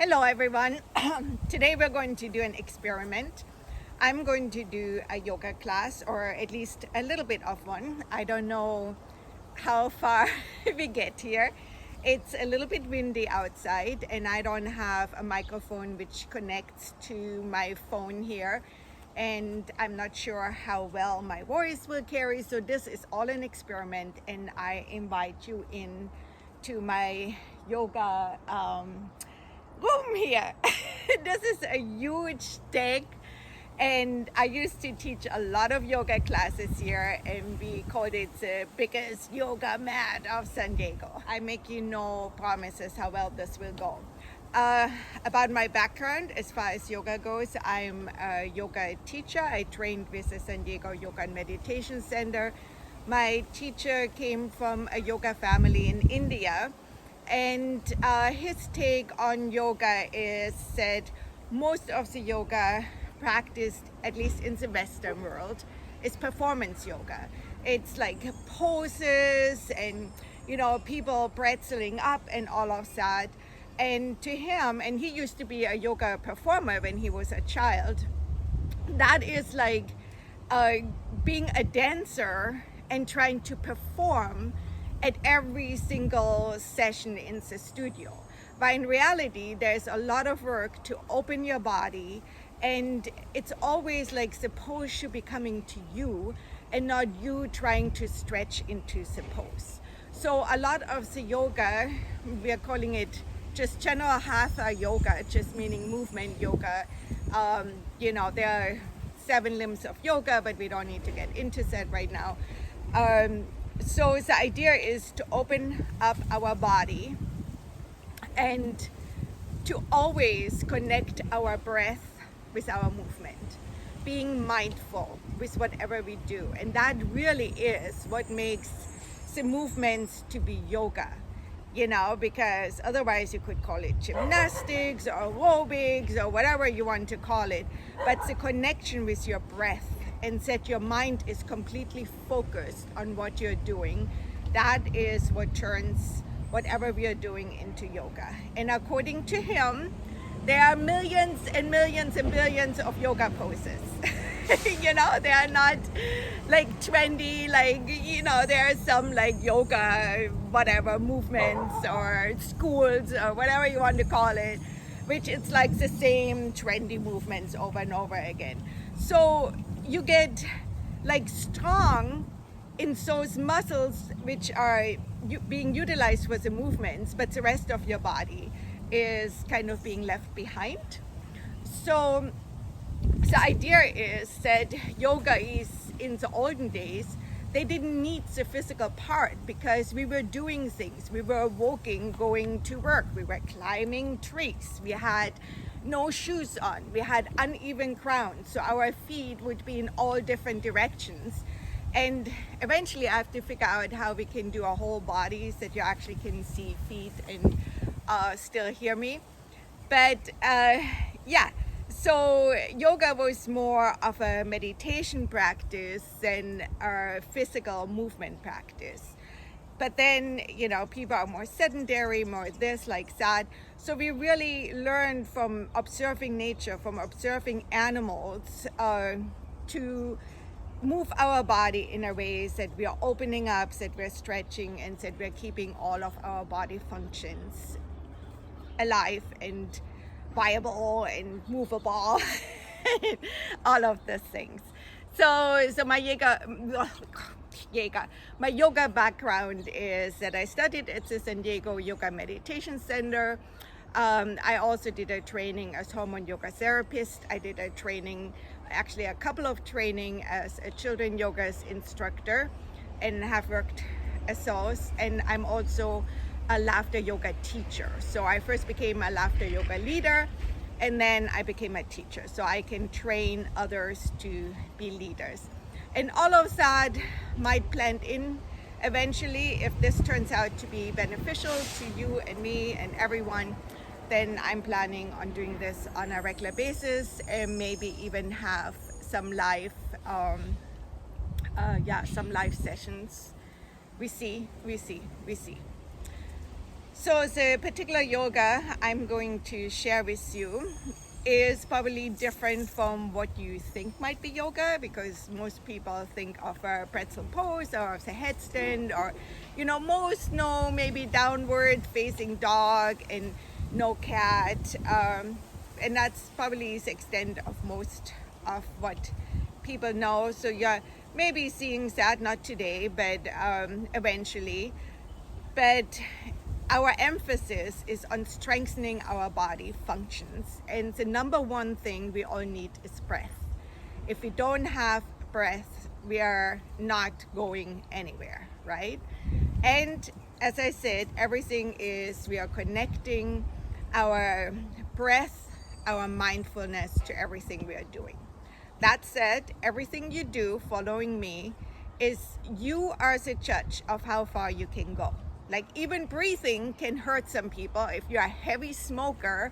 Hello everyone. Today we're going to do an experiment. I'm going to do a yoga class, or at least a little bit of one. I don't know how far we get here. It's a little bit windy outside and I don't have a microphone which connects to my phone here, and I'm not sure how well my voice will carry, so this is all an experiment and I invite you in to my yoga room here. This is a huge deck and I used to teach a lot of yoga classes here, and we called it the biggest yoga mat of San Diego. I make you no promises how well this will go. About my background as far as yoga goes, I'm a yoga teacher. I trained with the San Diego Yoga and Meditation Center. My teacher came from a yoga family in India, and his take on yoga is that most of the yoga practiced, at least in the Western world, is performance yoga. It's like poses and, people pretzeling up and all of that. And to him, and he used to be a yoga performer when he was a child, that is like being a dancer and trying to perform at every single session in the studio. But in reality, there's a lot of work to open your body, and it's always like the pose should be coming to you and not you trying to stretch into the pose. So a lot of the yoga, we are calling it just general hatha yoga, just meaning movement yoga. There are 7 limbs of yoga, but we don't need to get into that right now. So the idea is to open up our body and to always connect our breath with our movement, being mindful with whatever we do. And that really is what makes the movements to be yoga, because otherwise you could call it gymnastics or aerobics or whatever you want to call it. But the connection with your breath and that your mind is completely focused on what you're doing, that is what turns whatever we are doing into yoga. And according to him, there are millions and millions and billions of yoga poses. They are not like trendy, there are some like yoga, whatever, movements or schools or whatever you want to call it, which it's like the same trendy movements over and over again. So you get like strong in those muscles which are being utilized for the movements, but the rest of your body is kind of being left behind. So the idea is that yogis in the olden days, they didn't need the physical part because we were doing things. We were walking, going to work. We were climbing trees. We had no shoes on. We had uneven ground. So our feet would be in all different directions. And eventually I have to figure out how we can do a whole body so that you actually can see feet and still hear me. But so yoga was more of a meditation practice than a physical movement practice. But then, people are more sedentary, more this, like that. So we really learned from observing nature, from observing animals, to move our body in a way that we are opening up, that we're stretching, and that we're keeping all of our body functions alive and viable and movable, all of these things. So my yoga background is that I studied at the San Diego Yoga Meditation Center. I also did a training as hormone yoga therapist. I did a training, actually a couple of training as a children yoga instructor, and have worked as those. And I'm also a laughter yoga teacher. So I first became a laughter yoga leader, and then I became a teacher. So I can train others to be leaders. And all of that might blend in eventually. If this turns out to be beneficial to you and me and everyone, then I'm planning on doing this on a regular basis, and maybe even have some live sessions. We see. So the particular yoga I'm going to share with you is probably different from what you think might be yoga, because most people think of a pretzel pose or of the headstand, or most know maybe downward facing dog and no cat, and that's probably the extent of most of what people know. So you're maybe seeing that, not today, but eventually. But our emphasis is on strengthening our body functions, and the number one thing we all need is breath. If we don't have breath, we are not going anywhere, right? And as I said, everything is, we are connecting our breath, our mindfulness to everything we are doing. That said, everything you do following me is, you are the judge of how far you can go. Like, even breathing can hurt some people. If you're a heavy smoker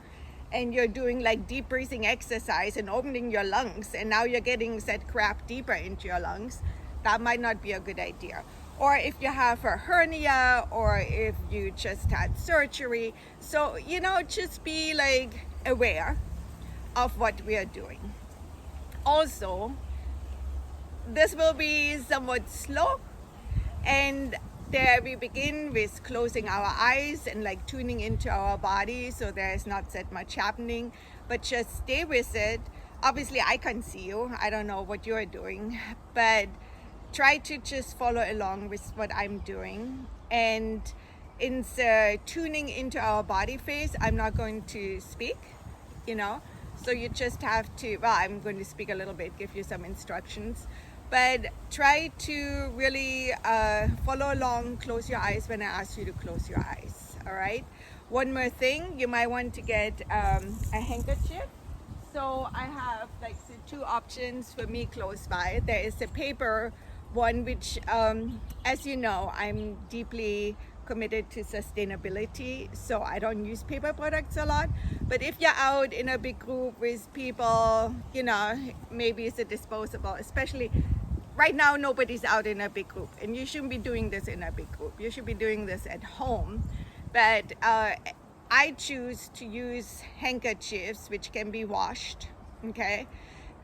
and you're doing like deep breathing exercise and opening your lungs, and now you're getting that crap deeper into your lungs, that might not be a good idea. Or if you have a hernia, or if you just had surgery. So, just be like aware of what we are doing. Also, this will be somewhat slow, and there we begin with closing our eyes and like tuning into our body, so there's not that much happening, but just stay with it. Obviously I can't see you, I don't know what you're doing, but try to just follow along with what I'm doing. And in the tuning into our body phase, I'm not going to speak, so you just have to, well, I'm going to speak a little bit, give you some instructions. But try to really follow along, close your eyes when I ask you to close your eyes, all right? One more thing, you might want to get a handkerchief. So I have like the two options for me close by. There is a paper one, which, as you know, I'm deeply committed to sustainability, so I don't use paper products a lot. But if you're out in a big group with people, maybe it's a disposable, especially right now nobody's out in a big group, and you shouldn't be doing this in a big group. You should be doing this at home. But I choose to use handkerchiefs which can be washed, okay?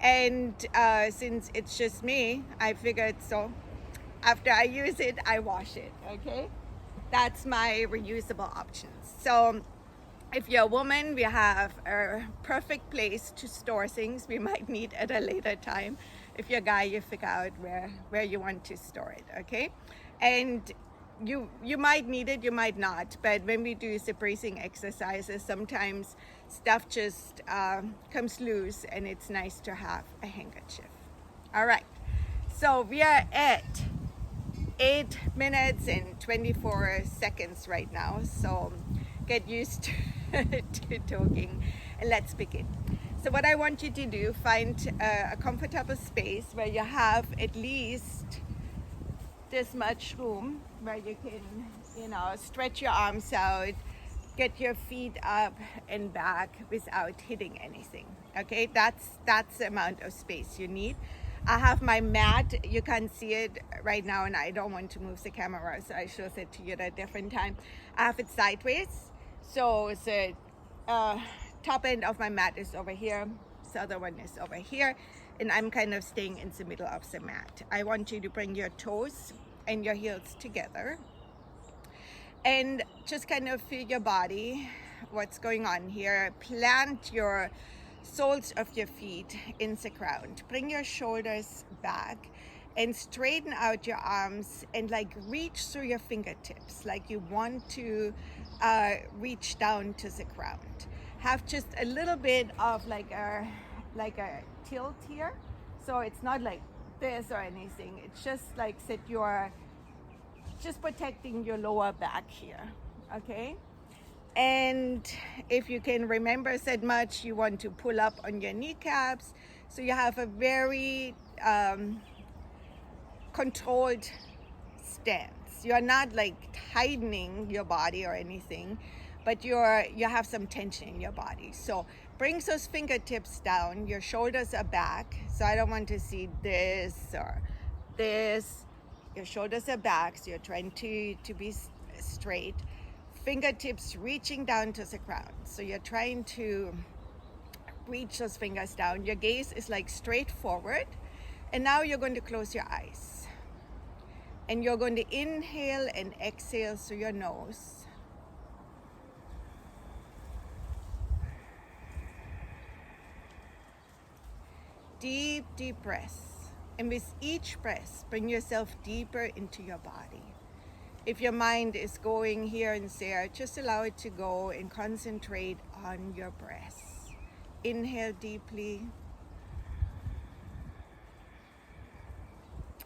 And since it's just me, I figured, so after I use it, I wash it, okay? That's my reusable options. So if you're a woman, we have a perfect place to store things we might need at a later time. If you're a guy, you figure out where you want to store it, okay? And you might need it, you might not, but when we do the breathing exercises, sometimes stuff just comes loose, and it's nice to have a handkerchief. All right, so we are at 8 minutes and 24 seconds right now, so get used to talking, and let's begin. So what I want you to do, find a comfortable space where you have at least this much room where you can, stretch your arms out, get your feet up and back without hitting anything. Okay, that's the amount of space you need. I have my mat, you can't see it right now, and I don't want to move the camera, so I show it to you at a different time. I have it sideways, so the top end of my mat is over here, the other one is over here, and I'm kind of staying in the middle of the mat. I want you to bring your toes and your heels together and just kind of feel your body, what's going on here. Plant your soles of your feet in the ground. Bring your shoulders back and straighten out your arms and like reach through your fingertips, like you want to reach down to the ground. Have just a little bit of like a tilt here, so it's not like this or anything. It's just like that you're just protecting your lower back here, okay? And if you can remember that much, you want to pull up on your kneecaps, so you have a very controlled stance. You're not like tightening your body or anything, but you have some tension in your body. So bring those fingertips down, your shoulders are back, so I don't want to see this or this. Your shoulders are back, so you're trying to be straight. fingertips reaching down to the ground. So you're trying to reach those fingers down. Your gaze is like straight forward. And now you're going to close your eyes. And you're going to inhale and exhale through your nose. Deep, deep breaths. And with each breath, bring yourself deeper into your body. If your mind is going here and there, just allow it to go and concentrate on your breath. Inhale deeply.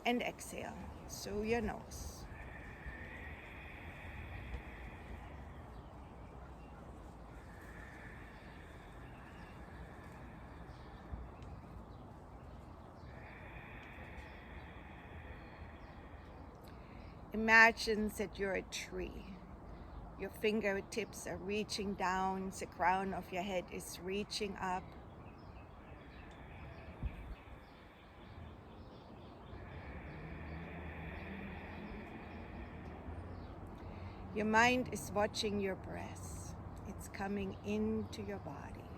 And exhale through your nose. Imagine that you're a tree. Your fingertips are reaching down, the crown of your head is reaching up. Your mind is watching your breath. It's coming into your body.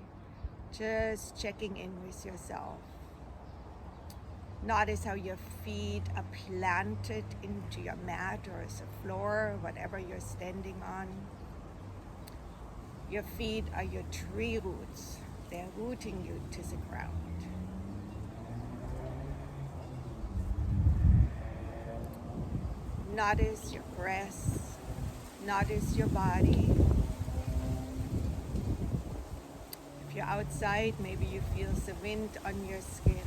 Just checking in with yourself. Notice how your feet are planted into your mat or the floor, whatever you're standing on. Your feet are your tree roots. They're rooting you to the ground. Notice your breath. Notice your body. If you're outside, maybe you feel the wind on your skin.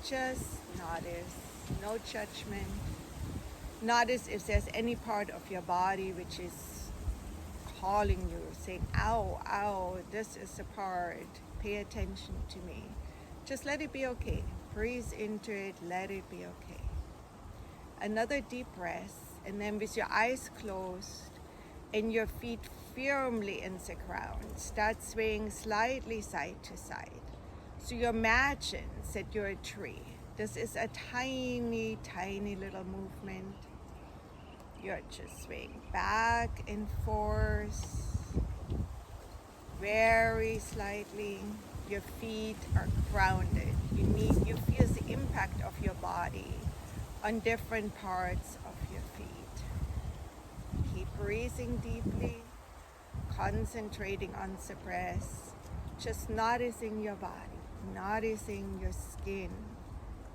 Just notice, no judgment. Notice if there's any part of your body which is calling you, saying, ow, ow, this is the part, pay attention to me. Just let it be okay. Breathe into it, let it be okay. Another deep breath, and then with your eyes closed and your feet firmly in the ground, start swaying slightly side to side. So you imagine that you're a tree. This is a tiny, tiny little movement. You're just swaying back and forth, very slightly. Your feet are grounded. You feel the impact of your body on different parts of your feet. Keep breathing deeply, concentrating on the breath, just noticing your body. Noticing your skin.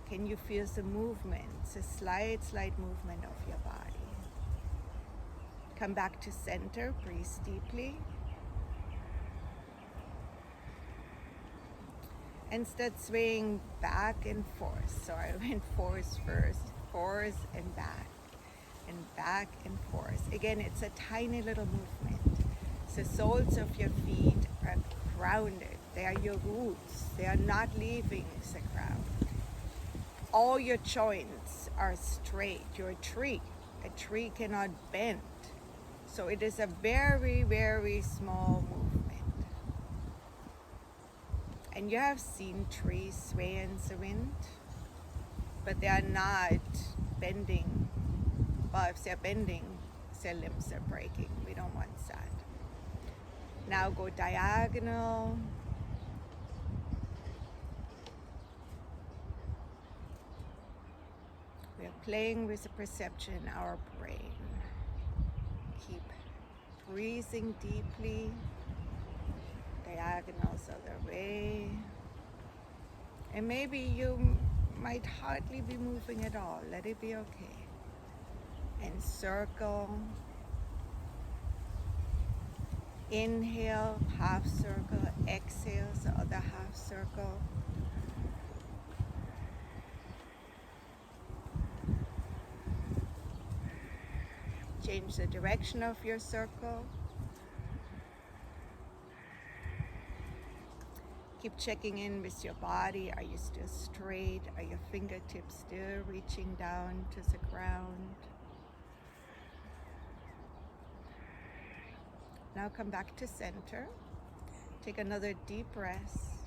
Can you feel the movement, the slight movement of your body? Come back to center, breathe deeply. And start swaying back and forth. So I went forth first, forth and back and forth. Again, it's a tiny little movement. The soles of your feet are grounded. They are your roots. They are not leaving the ground. All your joints are straight. You're a tree. A tree cannot bend. So it is a very, very small movement. And you have seen trees sway in the wind, but they are not bending. Well, if they're bending, their limbs are breaking. We don't want that. Now go diagonal. We are playing with the perception in our brain. Keep breathing deeply. Diagonals other way. And maybe you might hardly be moving at all. Let it be okay. And circle. Inhale, half circle. Exhale, the other half circle. Change the direction of your circle. Keep checking in with your body. Are you still straight? Are your fingertips still reaching down to the ground? Now come back to center. Take another deep breath.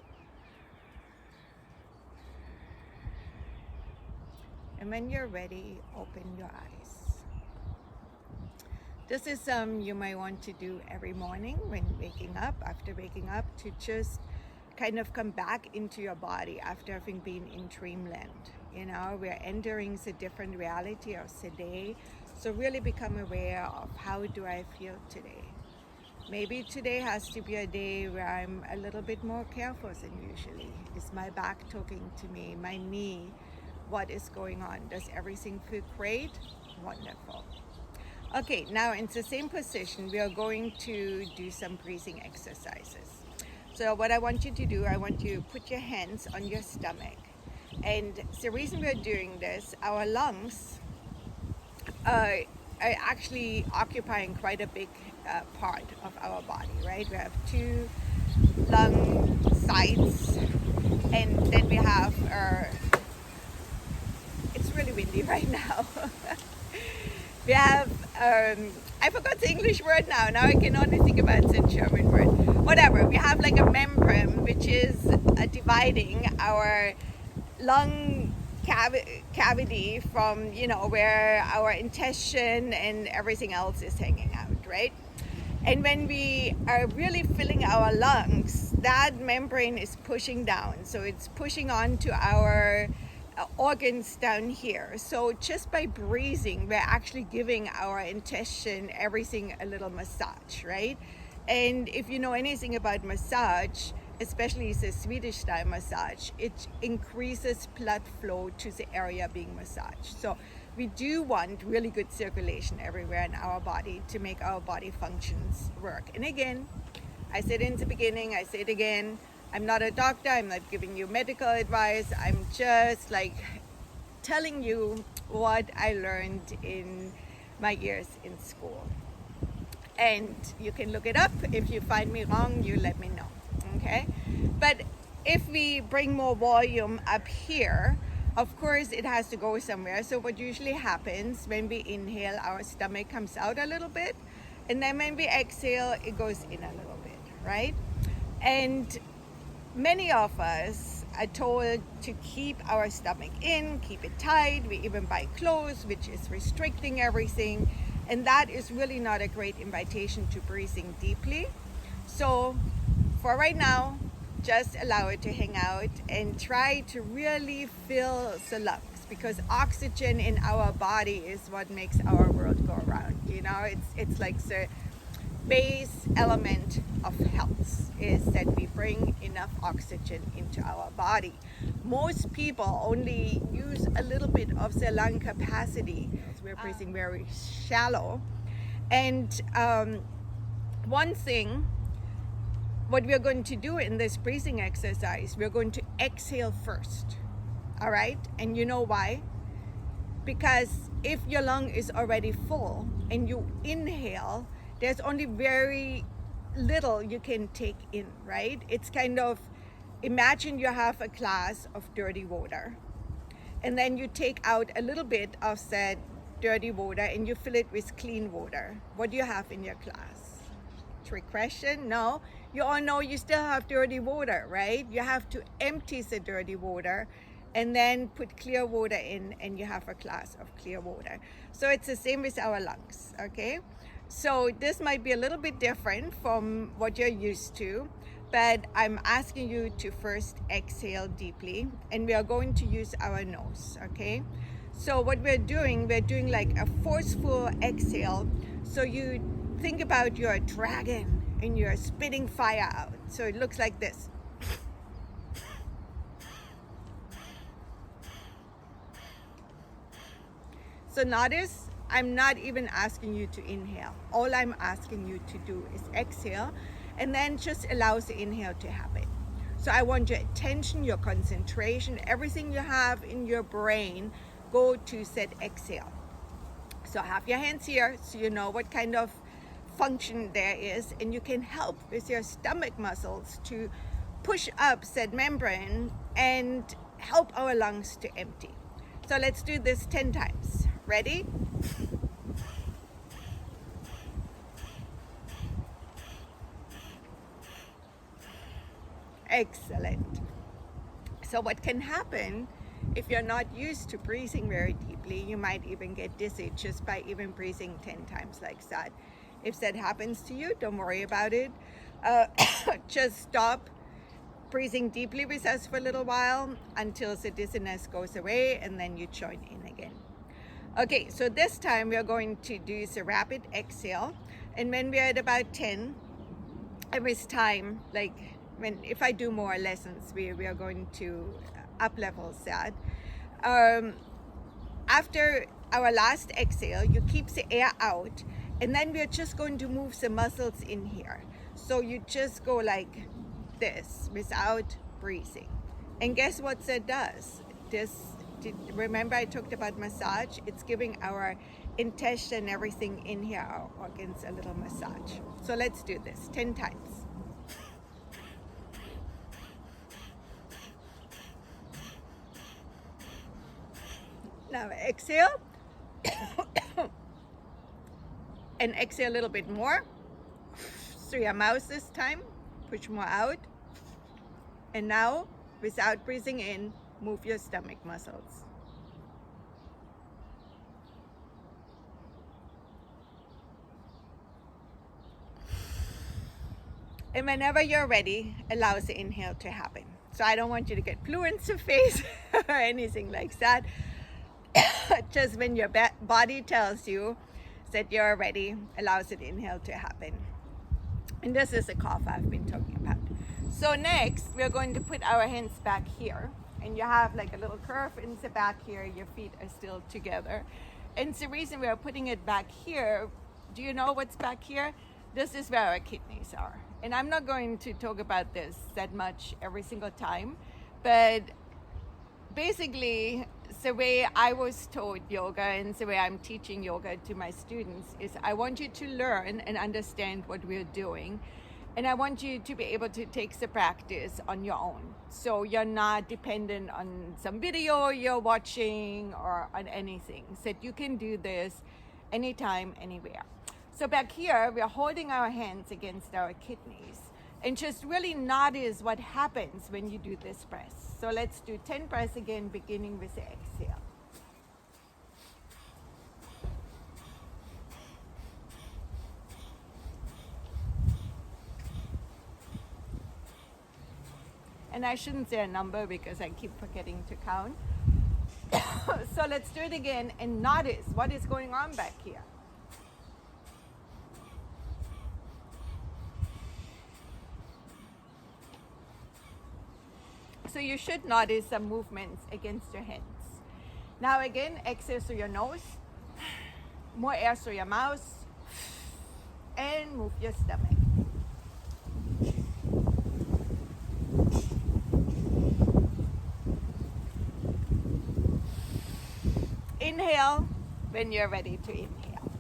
And when you're ready, open your eyes. This is you might want to do every morning when waking up, after waking up, to just kind of come back into your body after having been in dreamland. You know, we're entering a different reality of today. So really become aware of how do I feel today. Maybe today has to be a day where I'm a little bit more careful than usually. Is my back talking to me? My knee? What is going on? Does everything feel great? Wonderful. Okay, now in the same position, we are going to do some breathing exercises. So what I want you to do, I want you to put your hands on your stomach. And the reason we're doing this, our lungs are actually occupying quite a big part of our body, right? We have two lung sides, and then we have our, it's really windy right now. We have, I forgot the English word now. Now I can only think about the German word. Whatever, we have like a membrane, which is dividing our lung cavity from, you know, where our intestine and everything else is hanging out, right? And when we are really filling our lungs, that membrane is pushing down. So it's pushing onto our organs down here. So just by breathing, we're actually giving our intestine everything a little massage, right? And if you know anything about massage, especially the Swedish style massage, it increases blood flow to the area being massaged. So we do want really good circulation everywhere in our body to make our body functions work. And again, I said in the beginning, I say it again, I'm not a doctor, I'm not giving you medical advice, I'm just like telling you what I learned in my years in school. And you can look it up. If you find me wrong, you let me know, okay? But if we bring more volume up here, of course it has to go somewhere. So what usually happens when we inhale, our stomach comes out a little bit, and then when we exhale, it goes in a little bit, right? And many of us are told to keep our stomach in, keep it tight. We even buy clothes, which is restricting everything. And that is really not a great invitation to breathing deeply. So for right now, just allow it to hang out and try to really fill the lungs, because oxygen in our body is what makes our world go around. You know, it's like the base element of health is that we bring enough oxygen into our body. Most people only use a little bit of their lung capacity. We're breathing very shallow. And one thing, what we're going to do in this breathing exercise, we're going to exhale first. All right? And you know why? Because if your lung is already full and you inhale, there's only very little you can take in, right? It's kind of, imagine you have a glass of dirty water, and then you take out a little bit of that dirty water and you fill it with clean water. What do you have in your glass? Trick question? No. You all know you still have dirty water, right? You have to empty the dirty water and then put clear water in, and you have a glass of clear water. So it's the same with our lungs, okay? So this might be a little bit different from what you're used to, but I'm asking you to first exhale deeply, and we are going to use our nose, okay? So what we're doing like a forceful exhale. So you think about you're a dragon and you're spitting fire out. So it looks like this. So notice, I'm not even asking you to inhale. All I'm asking you to do is exhale, and then just allow the inhale to happen. So I want your attention, your concentration, everything you have in your brain, go to that exhale. So have your hands here so you know what kind of function there is, and you can help with your stomach muscles to push up that membrane and help our lungs to empty. So let's do this 10 times. Ready? Excellent. So what can happen If you're not used to breathing very deeply, you might even get dizzy just by even breathing 10 times like that. If that happens to you, don't worry about it. Just stop breathing deeply with us for a little while until the dizziness goes away, and then you join in again. Okay, so this time we are going to do the rapid exhale, and when we're at about 10, every time, like if I do more lessons, we are going to up level that. After our last exhale, you keep the air out, and then we're just going to move the muscles in here. So you just go like this without breathing. And guess what that does? Remember I talked about massage? It's giving our intestine, everything in here, our organs, a little massage. So let's do this 10 times. Now exhale. And exhale a little bit more. Through your mouth this time. Push more out. And now, without breathing in, move your stomach muscles. And whenever you're ready, allow the inhale to happen. So I don't want you to get blue in the face or anything like that. Just when your body tells you that you're ready, allow the inhale to happen. And this is the cough I've been talking about. So next, we're going to put our hands back here. And you have like a little curve in the back here. Your feet are still together. And the reason we are putting it back here, do you know what's back here? This is where our kidneys are. And I'm not going to talk about this that much every single time. But basically, the way I was taught yoga and the way I'm teaching yoga to my students is I want you to learn and understand what we're doing. And I want you to be able to take the practice on your own. So you're not dependent on some video you're watching or on anything. So that you can do this anytime, anywhere. So back here, we're holding our hands against our kidneys. And just really notice what happens when you do this breath. So let's do 10 breaths again, beginning with the exhale. And I shouldn't say a number because I keep forgetting to count. So let's do it again and notice what is going on back here. So you should notice some movements against your hands. Now again, exhale through your nose, more air through your mouth, and move your stomach. Inhale when you're ready to inhale.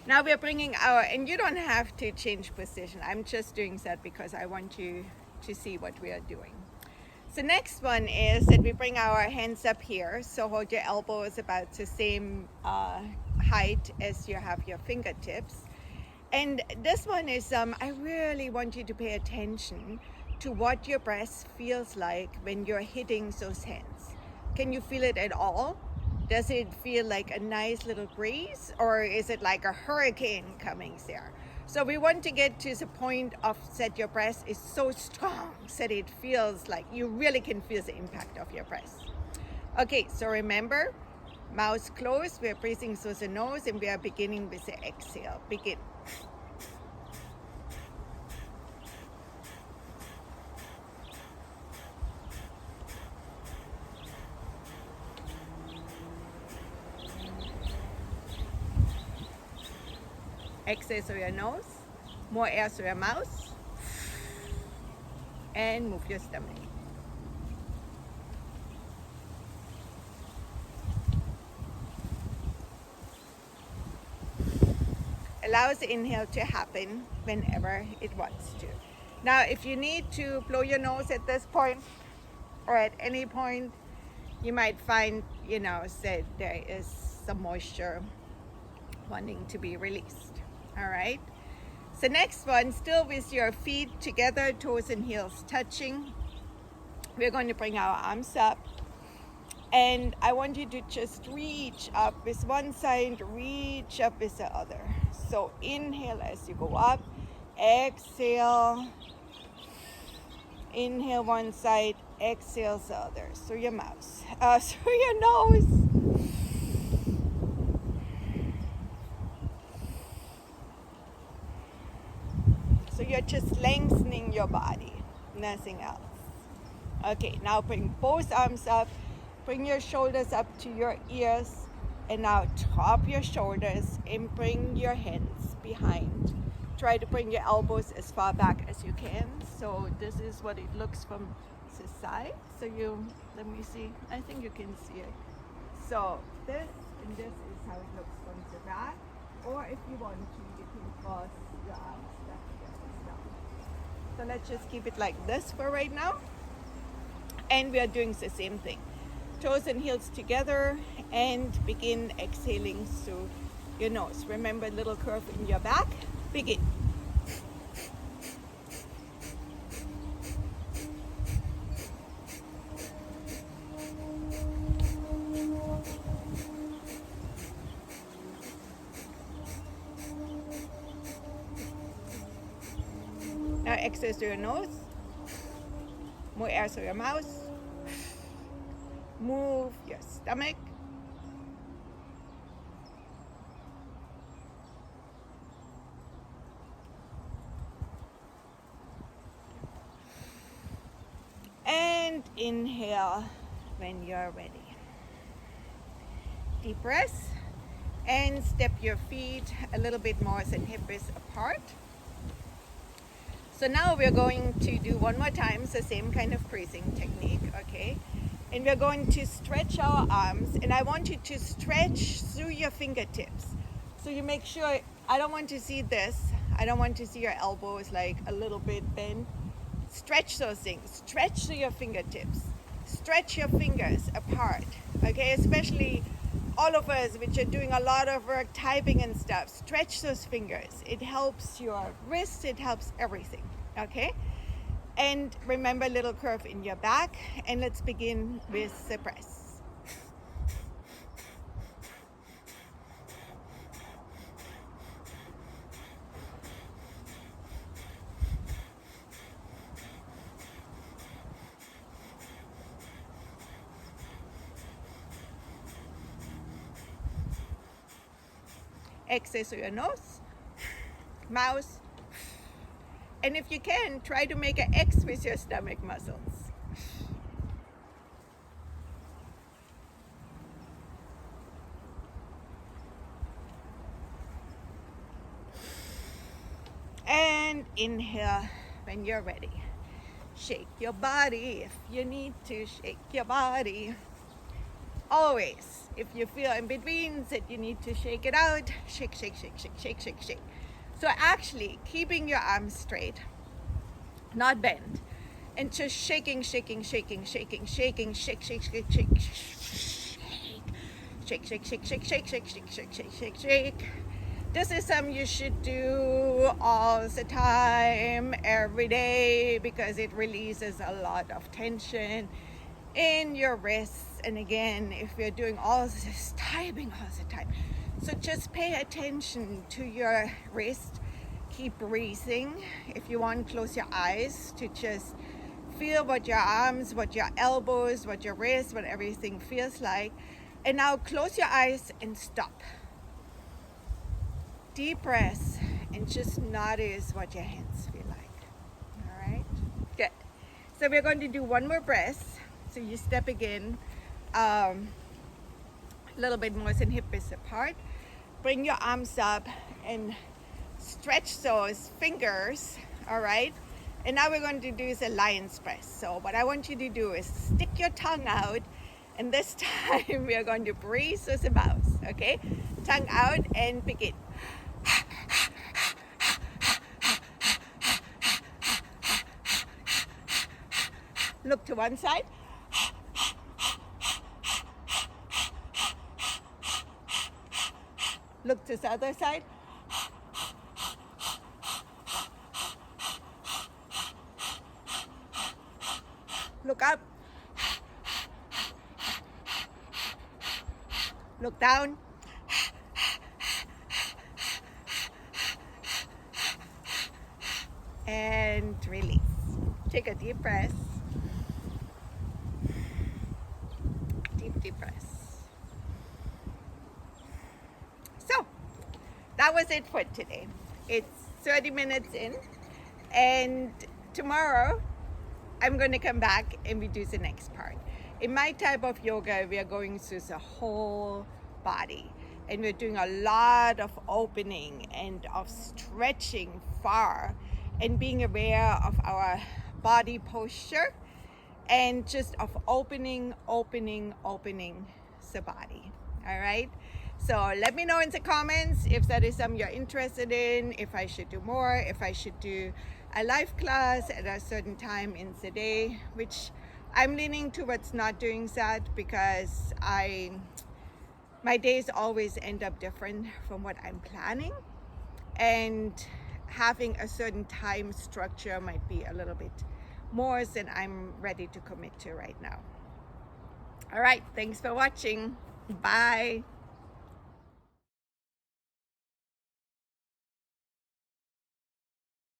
Now we're bringing and you don't have to change position. I'm just doing that because I want you to see what we are doing. The next one is that we bring our hands up here. So hold your elbows about the same height as you have your fingertips. And this one is, I really want you to pay attention to what your breath feels like when you're hitting those hands. Can you feel it at all? Does it feel like a nice little breeze, or is it like a hurricane coming there? So we want to get to the point of that your breath is so strong that it feels like you really can feel the impact of your breath. Okay, so remember, mouth closed, we're breathing through the nose, and we are beginning with the exhale. Begin. Exhale through your nose, more air through your mouth, and move your stomach. Allow the inhale to happen whenever it wants to. Now, if you need to blow your nose at this point or at any point, you might find, that there is some moisture wanting to be released. All right. The next one, still with your feet together, toes and heels touching. We're going to bring our arms up. And I want you to just reach up with one side, reach up with the other. So inhale as you go up, exhale. Inhale one side, exhale the other. Through your mouth, through your nose. So you're just lengthening your body, nothing else. Okay, now bring both arms up, bring your shoulders up to your ears, and now drop your shoulders and bring your hands behind. Try to bring your elbows as far back as you can. So this is what it looks from the side. So let me see, I think you can see it. So this and this is how it looks from the back. Or if you want to, you can cross your arms back together. So let's just keep it like this for right now. And we are doing the same thing. Toes and heels together and begin exhaling through your nose. Remember a little curve in your back. Begin. Now exhale through your nose. More air through your mouth. Move your stomach. And inhale when you're ready. Deep breath and step your feet a little bit more than hip width apart. So now we're going to do one more time the same kind of breathing technique, okay? And we're going to stretch our arms, and I want you to stretch through your fingertips. So you make sure, I don't want to see this. I don't want to see your elbows like a little bit bent. Stretch those things. Stretch through your fingertips. Stretch your fingers apart, okay? Especially all of us, which are doing a lot of work typing and stuff. Stretch those fingers. It helps your wrists. It helps everything, okay? And remember a little curve in your back. And let's begin with the breath. Exhale through your nose, mouth, and if you can, try to make an X with your stomach muscles. And inhale when you're ready. Shake your body if you need to shake your body. Always, if you feel in between that you need to shake it out, shake, shake, shake, shake, shake, shake, shake. So actually, keeping your arms straight, not bent, and just shaking, shaking, shaking, shaking, shaking, shake, shake, shake, shake, shake, shake, shake, shake, shake, shake, shake, shake, shake, shake, shake, shake. This is something you should do all the time, every day, because it releases a lot of tension in your wrists. And again, if you're doing all this typing all the time, so just pay attention to your wrist. Keep breathing. If you want, close your eyes to just feel what your arms, what your elbows, what your wrists, what everything feels like. And now close your eyes and stop. Deep breath and just notice what your hands feel like. All right? Good. So we're going to do one more breath. So you step again a little bit more than hip width apart. Bring your arms up and stretch those fingers, all right? And now we're going to do the lion's breath. So what I want you to do is stick your tongue out, and this time we are going to breathe through the mouth, okay? Tongue out and begin. Look to one side. Look to the other side. Look up. Look down. And release. Take a deep breath. Deep breath. So, that was it for today. It's 30 minutes in, and tomorrow I'm going to come back and we do the next part. In my type of yoga, we are going through the whole body, and we're doing a lot of opening and of stretching far and being aware of our body posture and just of opening the body. All right, so let me know in the comments if that is something you're interested in, if I should do more, if I should do a live class at a certain time in the day, which I'm leaning towards not doing that, because my days always end up different from what I'm planning, and having a certain time structure might be a little bit more than I'm ready to commit to right now. All right, thanks for watching. Bye.